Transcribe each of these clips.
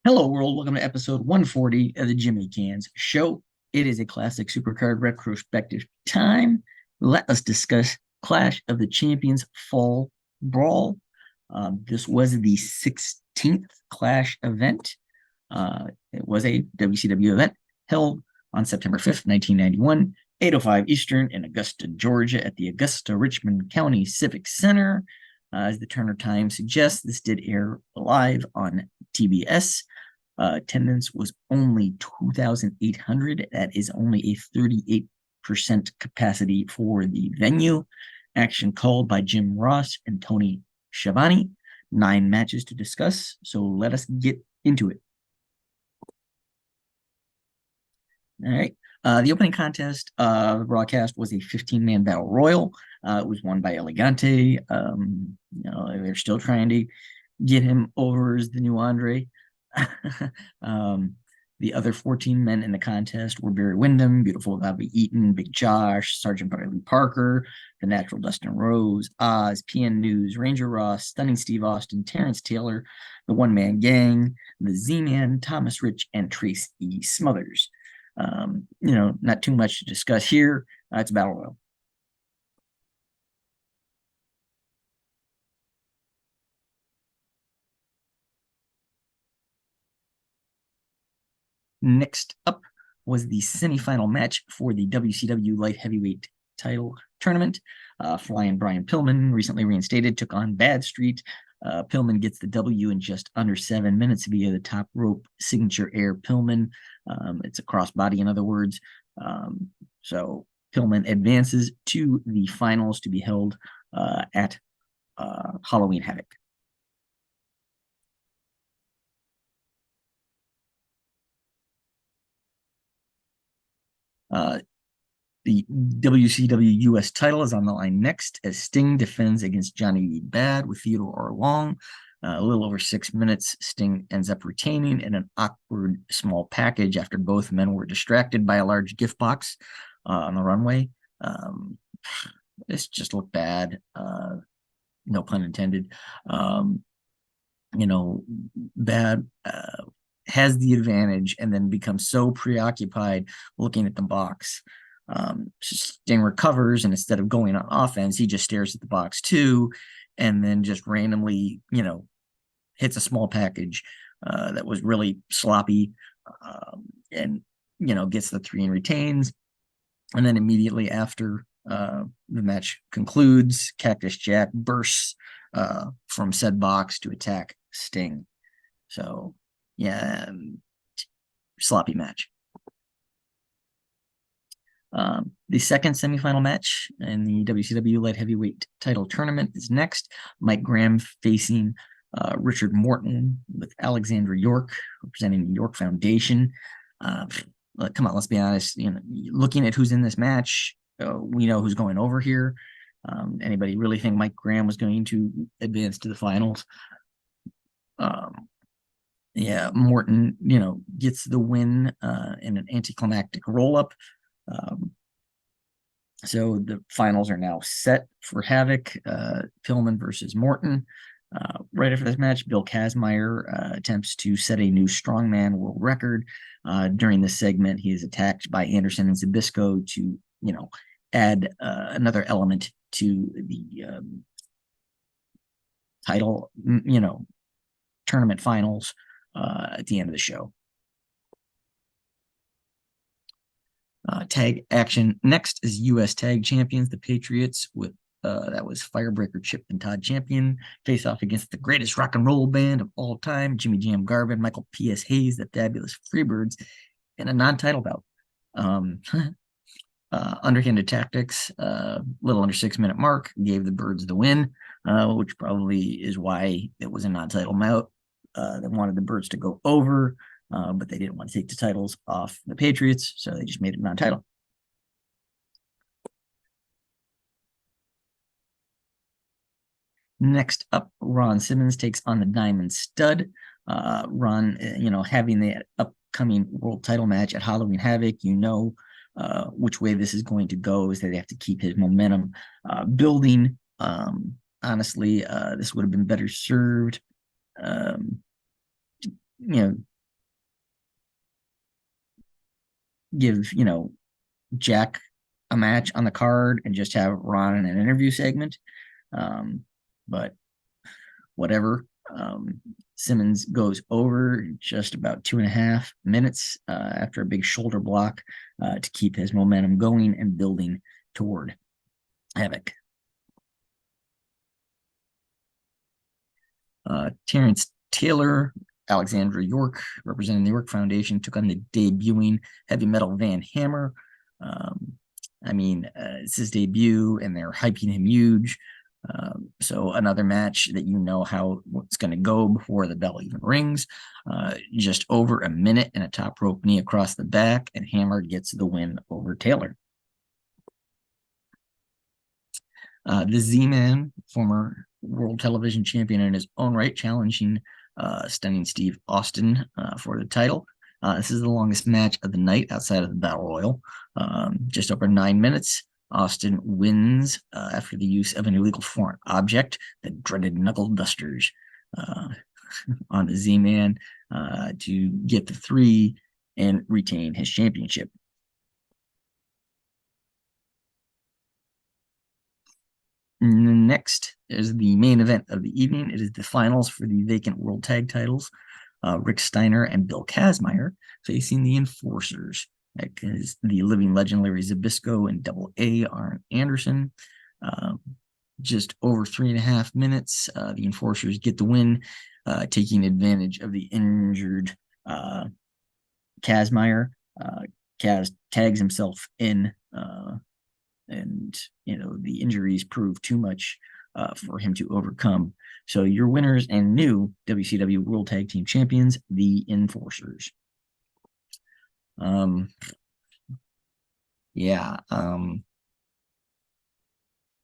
Hello, world. Welcome to episode 140 of the Jimmy Canz Show. It is a classic supercard retrospective time. Let us discuss Clash of the Champions Fall Brawl. This was the 16th Clash event. It was a WCW event held on September 5th, 1991, 8:05 Eastern in Augusta, Georgia, at the Augusta Richmond County Civic Center. As the Turner Times suggests, this did air live on TBS. Attendance was only 2,800. That is only a 38% capacity for the venue. Action called by Jim Ross and Tony Schiavone. 9 matches to discuss, so let us get into it. All right. The opening contest, the broadcast was a 15-man battle royal. It was won by Elegante. They're still trying to get him over as the new Andre. The other 14 men in the contest were Barry Windham, Beautiful Bobby Eaton, Big Josh, Sergeant Bradley Parker, The Natural Dustin Rose, Oz, PN News, Ranger Ross, Stunning Steve Austin, Terrence Taylor, The One Man Gang, The Z-Man, Thomas Rich, and Trace E. Smothers. Not too much to discuss here. It's Battle Royal. Next up was the semifinal match for the WCW Light Heavyweight title tournament. Flying Brian Pillman, recently reinstated, took on Bad Street. Pillman gets the W in just under 7 minutes via the top rope signature air Pillman. It's a crossbody, in other words. So Pillman advances to the finals to be held at Halloween Havoc. The WCW US title is on the line next as Sting defends against Johnny B. Bad with Theodore Orlong. A little over 6 minutes, Sting ends up retaining in an awkward small package after both men were distracted by a large gift box on the runway. This just looked bad. No pun intended. Bad has the advantage and then becomes so preoccupied looking at the box. Sting recovers, and instead of going on offense, he just stares at the box too, and then just randomly, hits a small package that was really sloppy, and gets the 3 and retains. And then immediately after the match concludes, Cactus Jack bursts from said box to attack Sting. So, yeah, sloppy match. The second semifinal match in the WCW Light Heavyweight title tournament is next. Mike Graham facing Richard Morton with Alexandra York, representing the York Foundation. Come on, let's be honest. Looking at who's in this match, we know who's going over here. Anybody really think Mike Graham was going to advance to the finals? Morton, gets the win in an anticlimactic roll-up. So the finals are now set for Havoc, Pillman versus Morton. Right after this match, Bill Kazmaier attempts to set a new strongman world record. During this segment, he is attacked by Anderson and Zbyszko to, add another element to the title, tournament finals at the end of the show. Tag action next is U.S. Tag Champions, the Patriots, with that was Firebreaker, Chip, and Todd Champion, face off against the greatest rock and roll band of all time, Jimmy Jam Garvin, Michael P.S. Hayes, the Fabulous Freebirds, in a non-title bout. Underhanded tactics, little under 6 minute mark, gave the Birds the win, which probably is why it was a non-title bout. They wanted the Birds to go over, but they didn't want to take the titles off the Patriots, so they just made it non-title. Next up, Ron Simmons takes on the Diamond Stud. Ron, having the upcoming world title match at Halloween Havoc, which way this is going to go, is that they have to keep his momentum building. Honestly, this would have been better served, give, Jack a match on the card and just have Ron in an interview segment. But whatever. Simmons goes over just about 2.5 minutes after a big shoulder block to keep his momentum going and building toward Havoc. Terrence Taylor, Alexandra York, representing the York Foundation, took on the debuting heavy metal Van Hammer. It's his debut, and they're hyping him huge. So another match that how it's going to go before the bell even rings. Just over a minute and a top rope knee across the back, and Hammer gets the win over Taylor. The Z-Man, former world television champion in his own right, challenging stunning Steve Austin for the title. This is the longest match of the night outside of the Battle Royal. Just over 9 minutes. Austin wins after the use of an illegal foreign object, the dreaded knuckle dusters, on the Z-Man to get the 3 and retain his championship. Next is the main event of the evening. It is the finals for the vacant world tag titles. Rick Steiner and Bill Kazmaier facing the Enforcers. That is the living legend Larry Zbyszko and Double A Arn Anderson. Just over 3.5 minutes. The Enforcers get the win, taking advantage of the injured Kazmaier. Kaz tags himself in, and the injuries prove too much for him to overcome. So your winners and new WCW World Tag Team Champions, the Enforcers.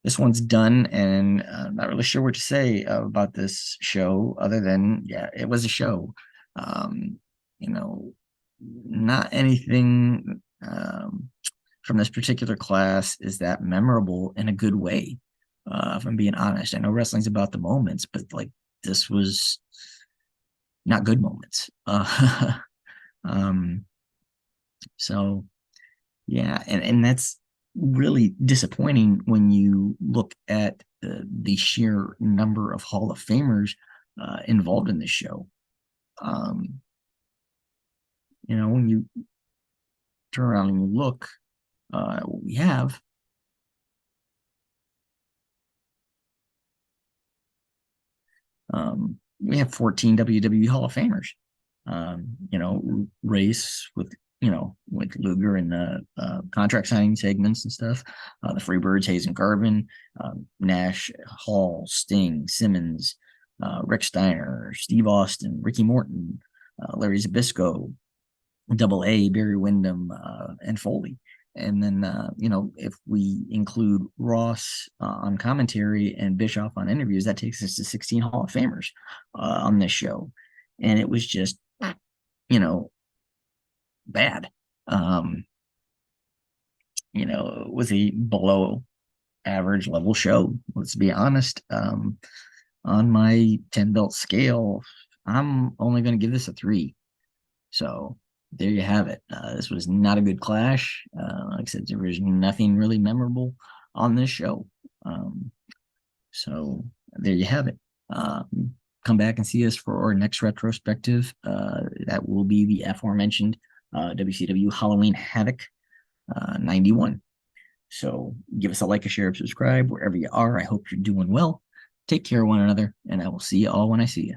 This one's done, and I'm not really sure what to say about this show other than, it was a show. Not anything from this particular class is that memorable in a good way. If I'm being honest, I know wrestling's about the moments, but this was not good moments. So yeah, and that's really disappointing when you look at the sheer number of Hall of Famers involved in this show. When you turn around and you look, what we have. We have 14 WWE Hall of Famers. Race with Luger and the contract signing segments and stuff. The Freebirds, Hayes and Garvin, Nash, Hall, Sting, Simmons, Rick Steiner, Steve Austin, Ricky Morton, Larry Zbyszko, Double A, Barry Windham, and Foley. And then, if we include Ross on commentary and Bischoff on interviews, that takes us to 16 Hall of Famers on this show. And it was just, bad. It was a below average level show. Let's be honest. On my 10 belt scale, I'm only going to give this a 3. So there you have it. This was not a good clash. Like I said, there was nothing really memorable on this show. So there you have it. Come back and see us for our next retrospective. That will be the aforementioned WCW Halloween Havoc 91. So give us a like, a share, subscribe wherever you are. I hope you're doing well. Take care of one another, and I will see you all when I see you.